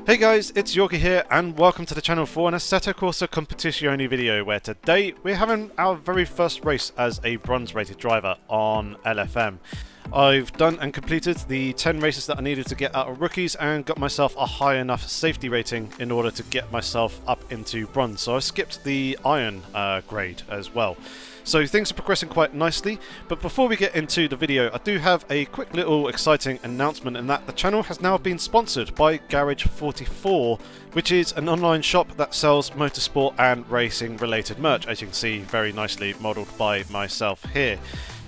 Hey guys, it's Yorkie here and welcome to the channel for an Assetto Corsa Competizione video where today we're having our very first race as a bronze rated driver on LFM. I've done and completed the 10 races that I needed to get out of rookies and got myself a high enough safety rating in order to get myself up into bronze, so I skipped the iron grade as well. So things are progressing quite nicely, but before we get into the video I do have a quick little exciting announcement, in that the channel has now been sponsored by Garage 44, which is an online shop that sells motorsport and racing related merch, as you can see very nicely modelled by myself here.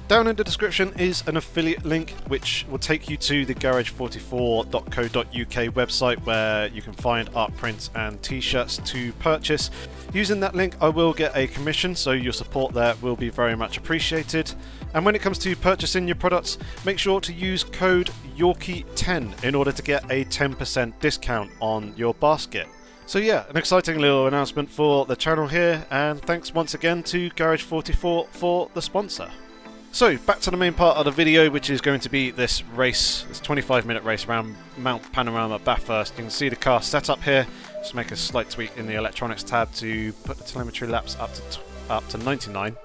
Down in the description is an affiliate link which will take you to the garage44.co.uk website where you can find art prints and t-shirts to purchase. Using that link I will get a commission, so your support there will be very much appreciated. And when it comes to purchasing your products, make sure to use code YORKIE10 in order to get a 10% discount on your basket. So yeah, an exciting little announcement for the channel here, and thanks once again to Garage 44 for the sponsor. So, back to the main part of the video, which is going to be this race, this 25-minute race around Mount Panorama Bathurst. You can see the car set up here. Just make a slight tweak in the electronics tab to put the telemetry laps up to 99.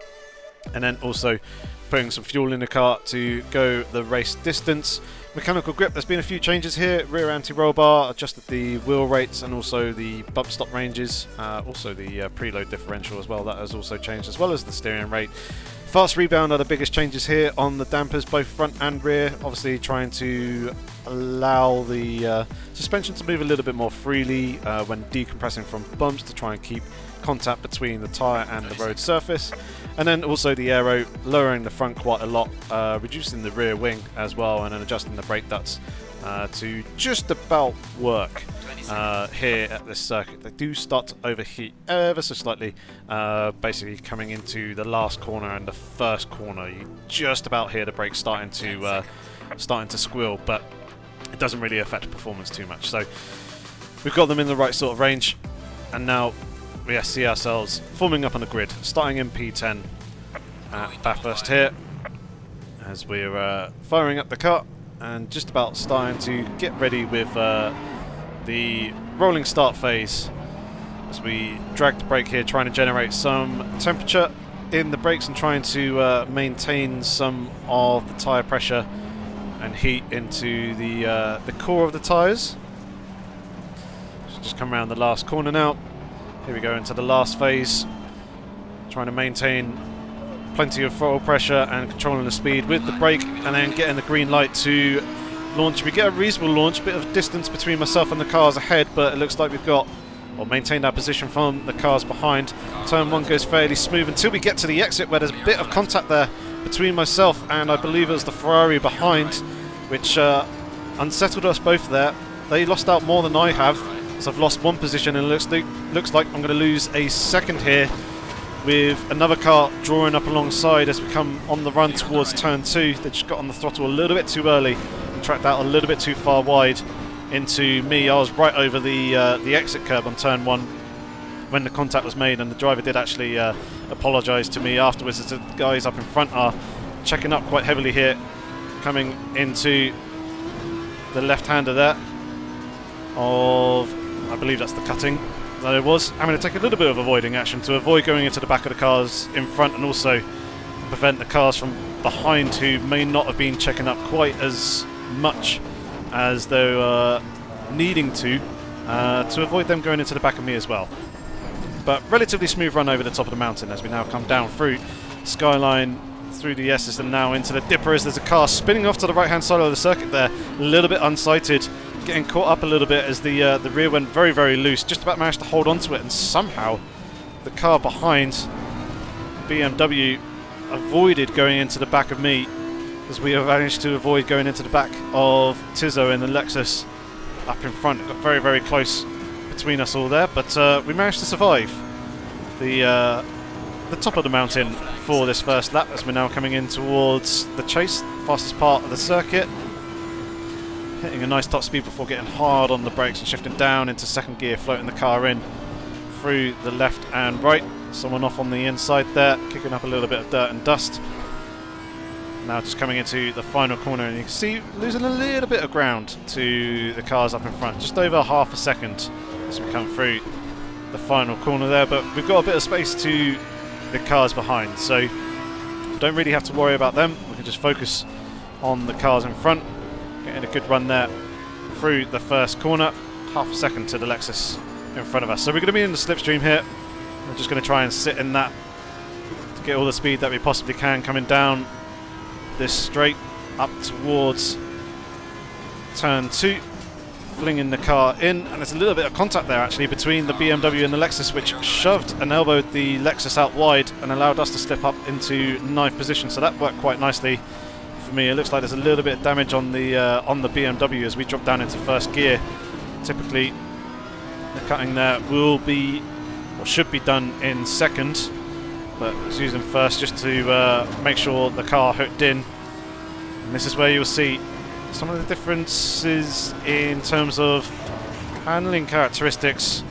And then also putting some fuel in the car to go the race distance. Mechanical grip, there's been a few changes here. Rear anti-roll bar, adjusted the wheel rates and also the bump stop ranges. Also the preload differential as well, that has also changed, as well as the steering rate. Fast rebound are the biggest changes here on the dampers, both front and rear. Obviously trying to allow the suspension to move a little bit more freely when decompressing from bumps, to try and keep contact between the tyre and the road surface. And then also the aero, lowering the front quite a lot, reducing the rear wing as well, and then adjusting the brake ducts to just about work here at this circuit. They do start to overheat ever so slightly, basically coming into the last corner and the first corner. You just about hear the brakes starting to squeal, but it doesn't really affect performance too much. So we've got them in the right sort of range, and now we see ourselves forming up on the grid, starting in P10 at Bathurst here, as we're firing up the car and just about starting to get ready with the rolling start phase, as we drag the brake here, trying to generate some temperature in the brakes and trying to maintain some of the tyre pressure and heat into the core of the tyres. Just come around the last corner now. Here we go into the last phase, trying to maintain plenty of throttle pressure and controlling the speed with the brake, and then getting the green light to launch. We get a reasonable launch, bit of distance between myself and the cars ahead, but it looks like we've got, or maintained our position from the cars behind. Turn 1 goes fairly smooth until we get to the exit, where there's a bit of contact there between myself and I believe it was the Ferrari behind, which unsettled us both there. They lost out more than I have, so I've lost one position, and it looks like I'm going to lose a second here, with another car drawing up alongside as we come on the run towards turn 2. They just got on the throttle a little bit too early and tracked out a little bit too far wide into me. I was right over the exit curb on turn 1 when the contact was made, and the driver did actually apologise to me afterwards, as the guys up in front are checking up quite heavily here, coming into the left-hander there of, I believe that's the cutting that it was. I'm going to take a little bit of avoiding action to avoid going into the back of the cars in front, and also prevent the cars from behind, who may not have been checking up quite as much as they were needing to avoid them going into the back of me as well. But relatively smooth run over the top of the mountain as we now come down through Skyline, through the S's, and now into the Dipper, as there's a car spinning off to the right hand side of the circuit there, a little bit unsighted, getting caught up a little bit as the rear went very, very loose. Just about managed to hold on to it, and somehow the car behind, BMW, avoided going into the back of me, as we have managed to avoid going into the back of Tizzo in the Lexus up in front. It got very, very close between us all there, but we managed to survive the top of the mountain for this first lap, as we're now coming in towards the chase, fastest part of the circuit. Hitting a nice top speed before getting hard on the brakes and shifting down into second gear, floating the car in through the left and right. Someone off on the inside there, kicking up a little bit of dirt and dust. Now just coming into the final corner, and you can see losing a little bit of ground to the cars up in front, just over half a second as we come through the final corner there, but we've got a bit of space to the cars behind, so we don't really have to worry about them. We can just focus on the cars in front, getting a good run there through the first corner, half a second to the Lexus in front of us. So we're going to be in the slipstream here. We're just going to try and sit in that to get all the speed that we possibly can, coming down this straight up towards turn 2, flinging the car in, and there's a little bit of contact there actually between the BMW and the Lexus, which shoved and elbowed the Lexus out wide and allowed us to slip up into 9th position, so that worked quite nicely for me. It looks like there's a little bit of damage on the BMW as we drop down into first gear. Typically the cutting there will be, or should be, done in second, but I was using first just to make sure the car hooked in. And this is where you'll see some of the differences in terms of handling characteristics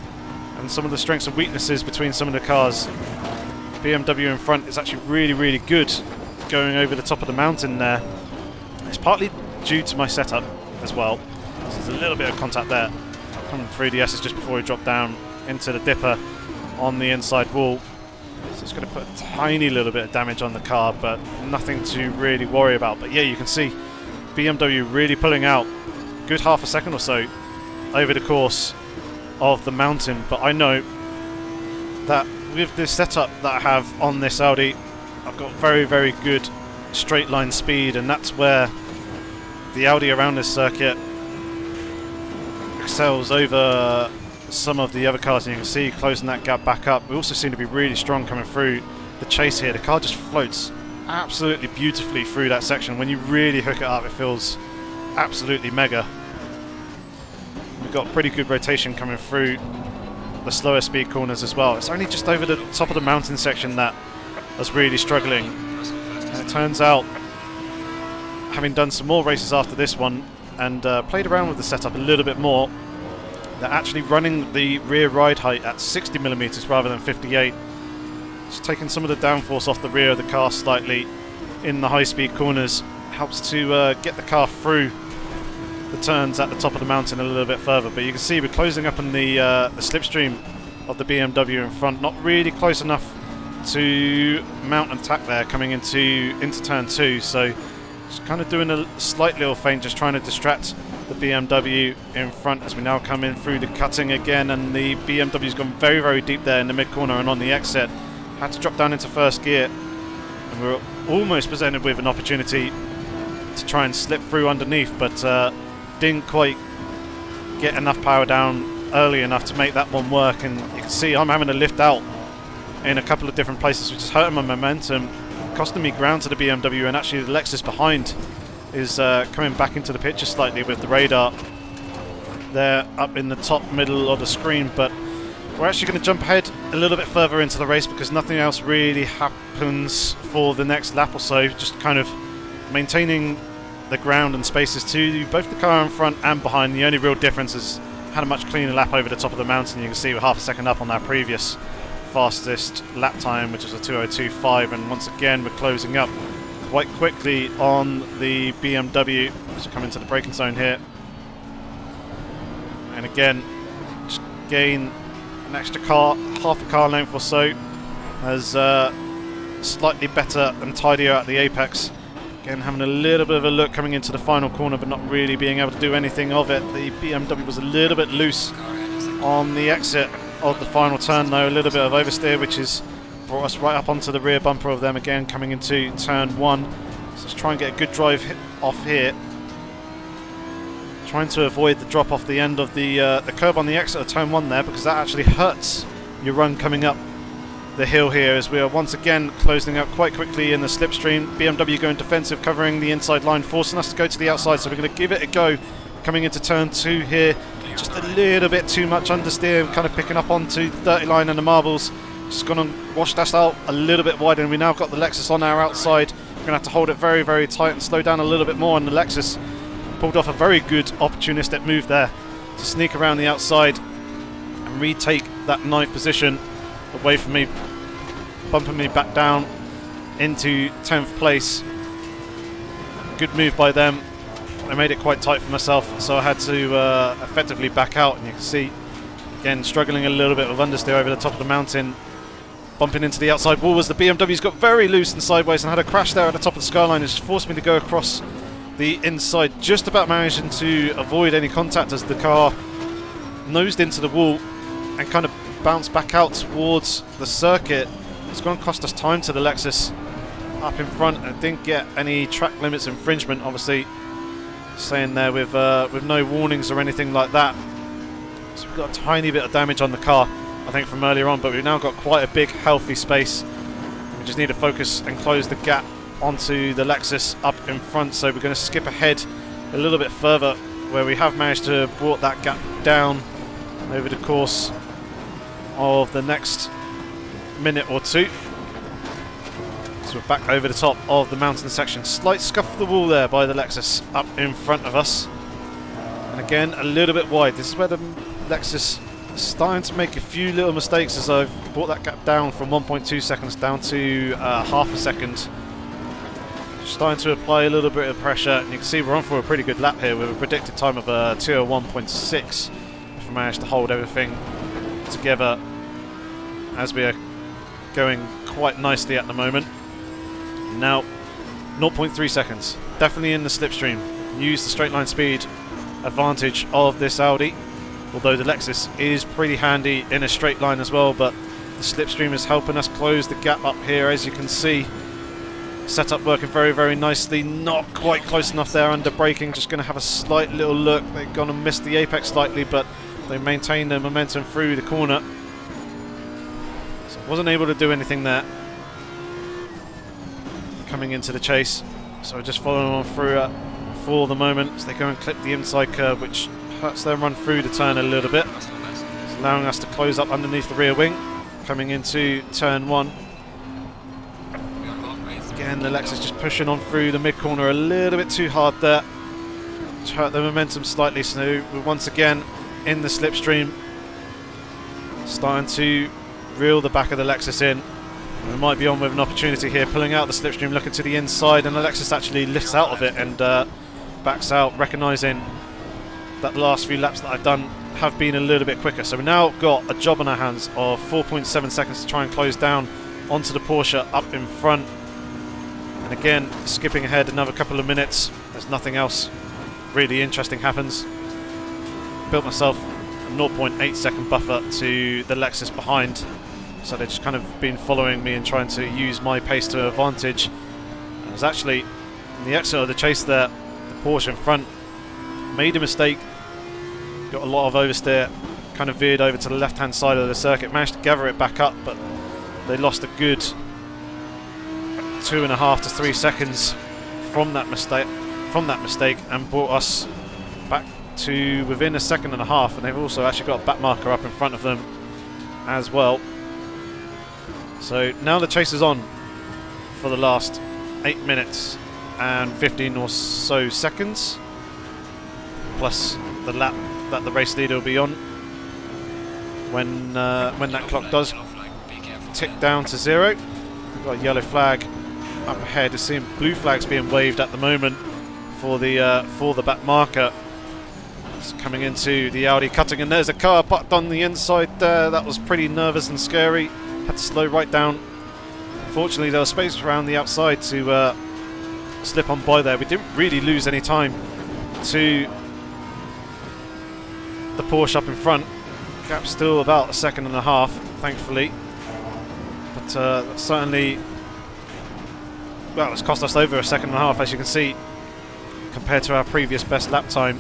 and some of the strengths and weaknesses between some of the cars. BMW in front is actually really, really good going over the top of the mountain there. It's partly due to my setup as well. So there's a little bit of contact there coming through the S's just before we drop down into the dipper on the inside wall. So it's going to put a tiny little bit of damage on the car, but nothing to really worry about. But yeah, you can see BMW really pulling out good half a second or so over the course of the mountain. But I know that with this setup that I have on this Audi, I've got very, very good straight line speed, and that's where the Audi around this circuit excels over some of the other cars, and you can see closing that gap back up. We also seem to be really strong coming through the chase here. The car just floats absolutely beautifully through that section. When you really hook it up, it feels absolutely mega. We've got pretty good rotation coming through the slower speed corners as well. It's only just over the top of the mountain section that I was really struggling, and it turns out, having done some more races after this one and played around with the setup a little bit more, they're actually running the rear ride height at 60mm rather than 58. Just taking some of the downforce off the rear of the car slightly in the high speed corners helps to get the car through the turns at the top of the mountain a little bit further. But you can see we're closing up on the slipstream of the BMW in front, not really close enough to mount and attack there coming into turn 2, so just kind of doing a slight little feint, just trying to distract the BMW in front as we now come in through the cutting again, and the BMW's gone very, very deep there in the mid corner and on the exit. Had to drop down into first gear, and we were almost presented with an opportunity to try and slip through underneath, but didn't quite get enough power down early enough to make that one work. And you can see I'm having to lift out in a couple of different places, which is hurting my momentum, costing me ground to the BMW, and actually the Lexus behind is coming back into the picture slightly with the radar there up in the top middle of the screen. But we're actually going to jump ahead a little bit further into the race because nothing else really happens for the next lap or so, just kind of maintaining the ground and spaces to both the car in front and behind. The only real difference is had a much cleaner lap over the top of the mountain. You can see we're half a second up on our previous fastest lap time, which was a 2:02.5, and once again we're closing up quite quickly on the BMW as we come into the braking zone here. And again, just gain an extra car, half a car length or so, as slightly better and tidier at the apex. Again, having a little bit of a look coming into the final corner, but not really being able to do anything of it. The BMW was a little bit loose on the exit of the final turn though, a little bit of oversteer, which has brought us right up onto the rear bumper of them again coming into turn 1. So let's try and get a good drive off here, trying to avoid the drop off the end of the curb on the exit of turn 1 there, because that actually hurts your run coming up the hill here, as we are once again closing up quite quickly in the slipstream. BMW going defensive, covering the inside line, forcing us to go to the outside, so we're going to give it a go coming into turn 2 here. Just a little bit too much understeer, kind of picking up onto the dirty line and the marbles. Just going to wash that out a little bit wider, and we now got the Lexus on our outside. We're going to have to hold it very, very tight and slow down a little bit more, and the Lexus pulled off a very good opportunistic move there to sneak around the outside and retake that 9th position away from me, bumping me back down into 10th place. good move by them. I made it quite tight for myself, so I had to effectively back out, and you can see, again, struggling a little bit with understeer over the top of the mountain, bumping into the outside wall as the BMW's got very loose and sideways and had a crash there at the top of the skyline. It's forced me to go across the inside, just about managing to avoid any contact as the car nosed into the wall and kind of bounced back out towards the circuit. It's going to cost us time to the Lexus up in front, and didn't get any track limits infringement, obviously, staying there with no warnings or anything like that. So we've got a tiny bit of damage on the car, I think, from earlier on, but we've now got quite a big healthy space. We just need to focus and close the gap onto the Lexus up in front. So we're going to skip ahead a little bit further, where we have managed to brought that gap down over the course of the next minute or two. So we're back over the top of the mountain section. Slight scuff of the wall there by the Lexus up in front of us, and again a little bit wide. This is where the Lexus is starting to make a few little mistakes, as I've brought that gap down from 1.2 seconds down to half a second. Starting to apply a little bit of pressure, and you can see we're on for a pretty good lap here with a predicted time of 2:01.6 if we manage to hold everything together, as we are going quite nicely at the moment. Now 0.3 seconds, definitely in the slipstream. Use the straight line speed advantage of this Audi, although the Lexus is pretty handy in a straight line as well, but the slipstream is helping us close the gap up here, as you can see. Setup working very, very nicely. Not quite close enough there under braking. Just going to have a slight little look. They're going to miss the apex slightly, but they maintain their momentum through the corner. So wasn't able to do anything there coming into the chase. So we're just following on through for the moment as they go and clip the inside curve, which hurts them run through the turn a little bit. It's allowing us to close up underneath the rear wing coming into turn one. Again, the Lexus just pushing on through the mid-corner a little bit too hard there, which hurt the momentum slightly. So we're once again in the slipstream, starting to reel the back of the Lexus in. We might be on with an opportunity here, pulling out the slipstream, looking to the inside, and the Lexus actually lifts out of it and backs out, recognising that the last few laps that I've done have been a little bit quicker. So we've now got a job on our hands of 4.7 seconds to try and close down onto the Porsche up in front. And again, skipping ahead another couple of minutes as nothing else really interesting happens. Built myself a 0.8 second buffer to the Lexus behind, so they've just kind of been following me and trying to use my pace to advantage. And it was actually in the exit of the chase there, the Porsche in front made a mistake, got a lot of oversteer, kind of veered over to the left hand side of the circuit, managed to gather it back up, but they lost a good 2.5 to 3 seconds from that mistake, and brought us back to within 1.5 seconds, and they've also actually got a back marker up in front of them as well. So now the chase is on for the last 8 minutes and 15 or so seconds, plus the lap that the race leader will be on when that clock does tick down to 0. We've got a yellow flag up ahead. We're seeing blue flags being waved at the moment for the back marker. It's coming into the Audi, cutting, and there's a car parked on the inside there. That was pretty nervous and scary. Had to slow right down. Fortunately, there was space around the outside to slip on by there. We didn't really lose any time to the Porsche up in front. Gap's still about 1.5 seconds, thankfully. But certainly, well, it's cost us over 1.5 seconds, as you can see, compared to our previous best lap time.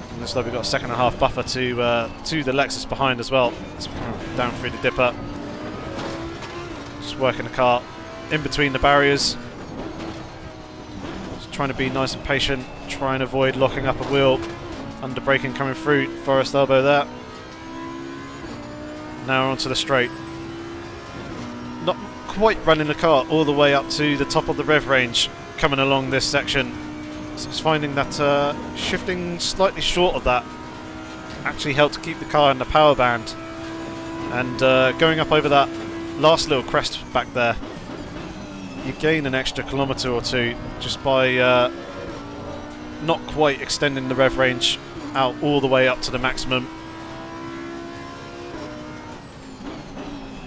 And looks like we've got 1.5 seconds buffer to the Lexus behind as well. So we're coming down through the dipper. Just working the car in between the barriers. Just trying to be nice and patient, try and avoid locking up a wheel. Under braking coming through, forest elbow there. Now onto the straight. Not quite running the car all the way up to the top of the rev range coming along this section. So it's finding that shifting slightly short of that actually helped to keep the car in the power band. And going up over that last little crest back there, you gain an extra kilometre or two just by not quite extending the rev range out all the way up to the maximum.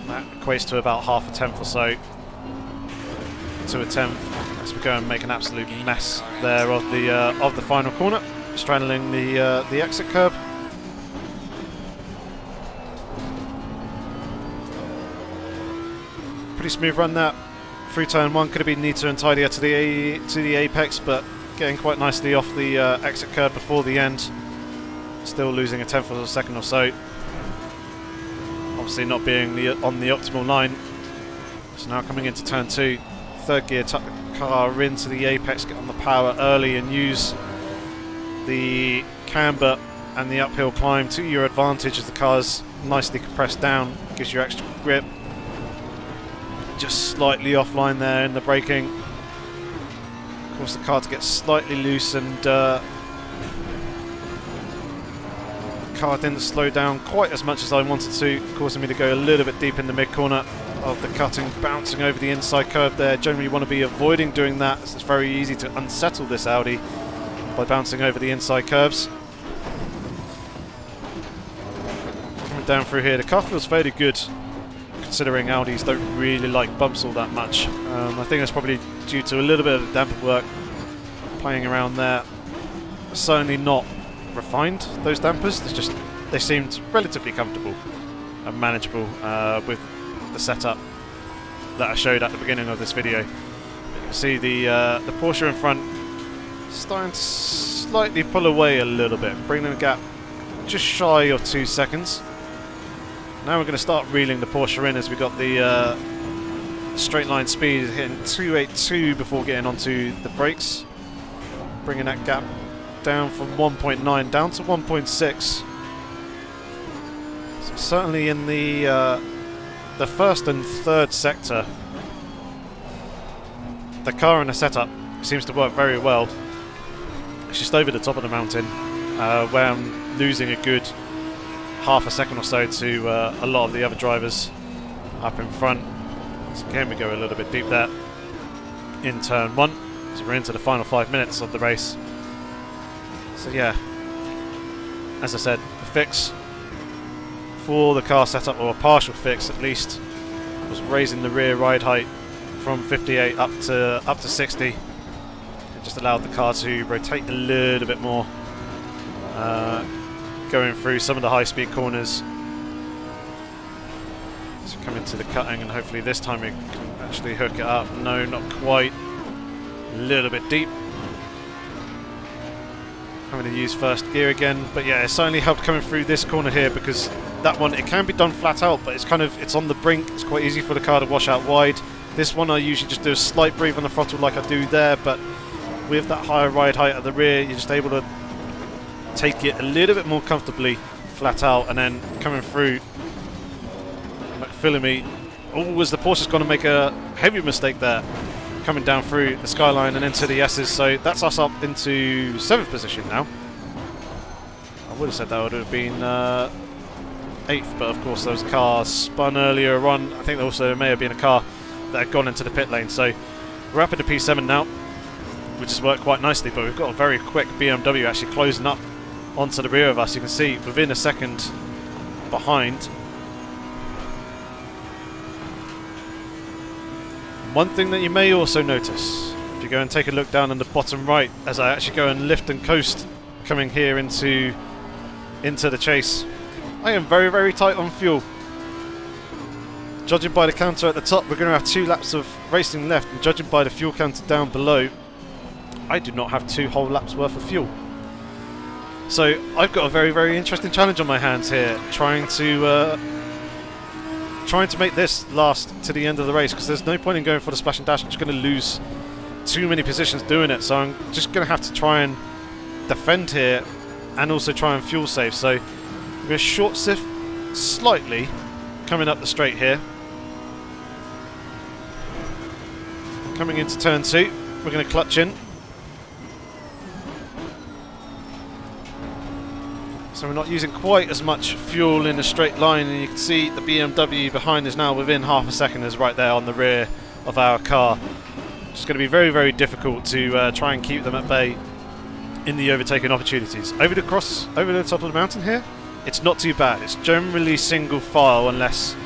That equates to about half a tenth or so to a tenth as we go and make an absolute mess there of the final corner, straddling the exit curb. Pretty smooth run that through turn one. Could have been neater and tidier to the apex, but getting quite nicely off the exit curb before the end. Still losing a tenth of a second or so. Obviously not being on the optimal line. So now coming into turn two, third gear, tuck the car into the apex, get on the power early and use the camber and the uphill climb to your advantage as the car's nicely compressed down, gives you extra grip. Just slightly offline there in the braking. Of course the car to get slightly loose, and the car didn't slow down quite as much as I wanted to, causing me to go a little bit deep in the mid corner of the cutting, bouncing over the inside curve there. Generally you want to be avoiding doing that, as it's very easy to unsettle this Audi by bouncing over the inside curves. Coming down through here, the car feels fairly good, considering Audis don't really like bumps all that much. I think that's probably due to a little bit of damper work playing around there. Certainly not refined, those dampers. They seemed relatively comfortable and manageable with the setup that I showed at the beginning of this video. You can see the Porsche in front starting to slightly pull away a little bit, bringing the gap just shy of 2 seconds. Now we're going to start reeling the Porsche in as we got the straight line speed hitting 282 before getting onto the brakes, bringing that gap down from 1.9 down to 1.6. So certainly in the first and third sector, the car and the setup seems to work very well. It's just over the top of the mountain where I'm losing a good half a second or so to a lot of the other drivers up in front. So again we go a little bit deep there in turn one, so we're into the final 5 minutes of the race. So yeah, as I said, the fix for the car setup, or a partial fix at least, was raising the rear ride height from 58 up to 60. It just allowed the car to rotate a little bit more, going through some of the high-speed corners. So come into the cutting, and hopefully this time we can actually hook it up. No, not quite. A little bit deep. Having to use first gear again, but yeah, it certainly helped coming through this corner here, because that one, it can be done flat out, but it's on the brink. It's quite easy for the car to wash out wide. This one I usually just do a slight breathe on the throttle like I do there, but with that higher ride height at the rear, you're just able to take it a little bit more comfortably flat out, and then coming through McPhillamy. Oh, was the Porsche's going to make a heavy mistake there, coming down through the skyline and into the S's, so that's us up into 7th position now. I would have said that would have been 8th, but of course those cars spun earlier on. I think also there may have been a car that had gone into the pit lane, so we're up into P7 now, which has worked quite nicely, but we've got a very quick BMW actually closing up onto the rear of us. You can see within a second behind. One thing that you may also notice, if you go and take a look down in the bottom right, as I actually go and lift and coast coming here into the chase, I am very, very tight on fuel. Judging by the counter at the top, we're going to have 2 laps of racing left, and judging by the fuel counter down below, I do not have 2 whole laps worth of fuel. So I've got a very, very interesting challenge on my hands here, trying to make this last to the end of the race, because there's no point in going for the splash and dash. I'm just going to lose too many positions doing it, so I'm just going to have to try and defend here and also try and fuel save. So I'm going to short sift slightly coming up the straight here. Coming into turn 2, we're going to clutch in. So we're not using quite as much fuel in a straight line, and you can see the BMW behind is now within half a second, is right there on the rear of our car. It's going to be very, very difficult to try and keep them at bay in the overtaking opportunities. Over the top of the mountain here, it's not too bad. It's generally single file unless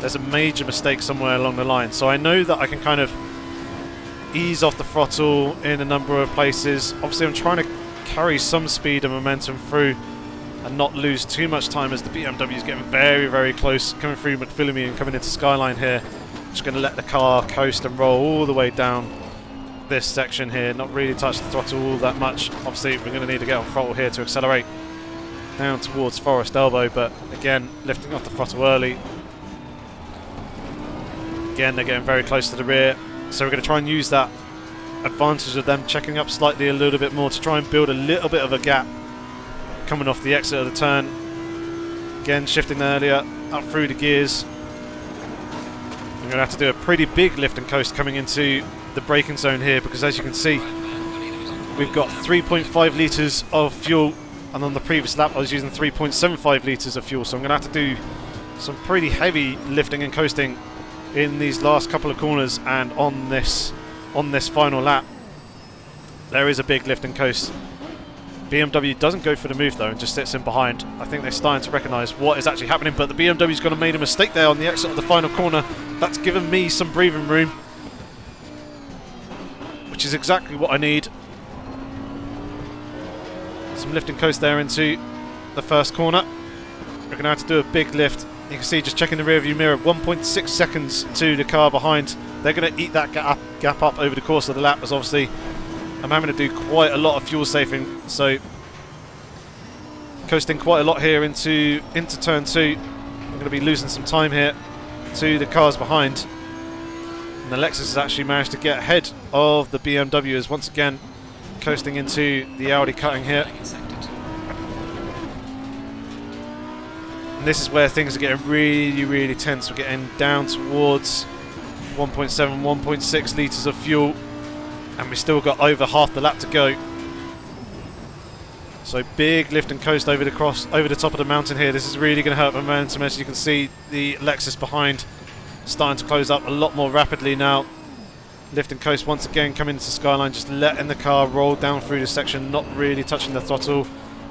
there's a major mistake somewhere along the line. So I know that I can kind of ease off the throttle in a number of places. Obviously I'm trying to carry some speed and momentum through and not lose too much time as the BMW is getting very, very close, coming through McPhillamy and coming into Skyline here. Just going to let the car coast and roll all the way down this section here, not really touch the throttle all that much. Obviously we're going to need to get on throttle here to accelerate down towards Forest Elbow, but again lifting off the throttle early. Again they're getting very close to the rear, so we're going to try and use that advantage of them checking up slightly a little bit more to try and build a little bit of a gap coming off the exit of the turn. Again shifting earlier up through the gears. I'm going to have to do a pretty big lift and coast coming into the braking zone here, because as you can see we've got 3.5 litres of fuel, and on the previous lap I was using 3.75 litres of fuel, so I'm going to have to do some pretty heavy lifting and coasting in these last couple of corners and on this final lap. There is a big lift and coast. BMW doesn't go for the move though and just sits in behind. I think they're starting to recognise what is actually happening, but the BMW's going to made a mistake there on the exit of the final corner. That's given me some breathing room, which is exactly what I need. Some lift and coast there into the first corner. We're going to have to do a big lift. You can see just checking the rear view mirror, 1.6 seconds to the car behind. They're going to eat that gap up over the course of the lap, as obviously I'm having to do quite a lot of fuel saving, so coasting quite a lot here into turn 2. I'm going to be losing some time here to the cars behind. And the Lexus has actually managed to get ahead of the BMW, as once again coasting into the Audi cutting here. And this is where things are getting really, really tense. We're getting down towards 1.7, 1.6 litres of fuel, and we've still got over half the lap to go. So big lift and coast over the top of the mountain here. This is really going to hurt momentum. As you can see, the Lexus behind starting to close up a lot more rapidly now. Lift and coast once again coming into Skyline, just letting the car roll down through this section, not really touching the throttle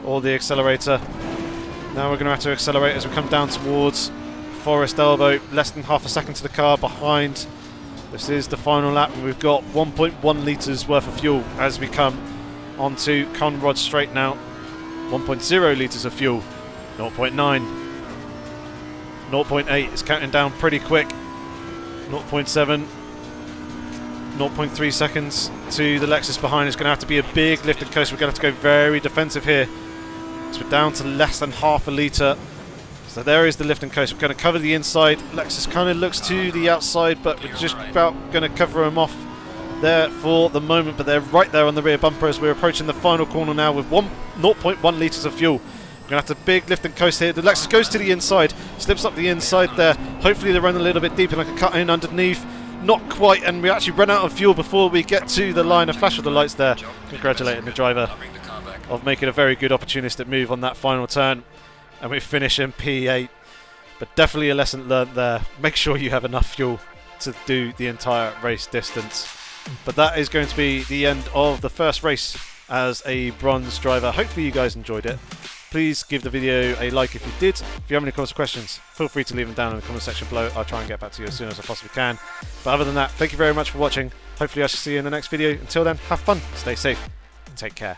or the accelerator. Now we're going to have to accelerate as we come down towards Forest Elbow, less than half a second to the car behind. This is the final lap, and we've got 1.1 litres worth of fuel as we come onto Conrod Straight now. 1.0 litres of fuel, 0.9, 0.8 is counting down pretty quick, 0.7, 0.3 seconds to the Lexus behind. It's going to have to be a big lift and coast. We're going to have to go very defensive here. So we're down to less than half a litre. So there is the lift and coast. We're going to cover the inside. Lexus kind of looks to the outside, but we're just about going to cover them off there for the moment. But they're right there on the rear bumper as we're approaching the final corner now with 0.1 litres of fuel. We're going to have to big lift and coast here. The Lexus goes to the inside, slips up the inside there. Hopefully they run a little bit deeper, like a cut in underneath. Not quite, and we actually run out of fuel before we get to the line. A flash of the lights there, congratulating the driver of making a very good opportunistic move on that final turn. And we finish in P8, but definitely a lesson learned there. Make sure you have enough fuel to do the entire race distance. But that is going to be the end of the first race as a bronze driver. Hopefully you guys enjoyed it. Please give the video a like if you did. If you have any comments or questions, feel free to leave them down in the comment section below. I'll try and get back to you as soon as I possibly can. But other than that, thank you very much for watching. Hopefully I shall see you in the next video. Until then, have fun, stay safe, and take care.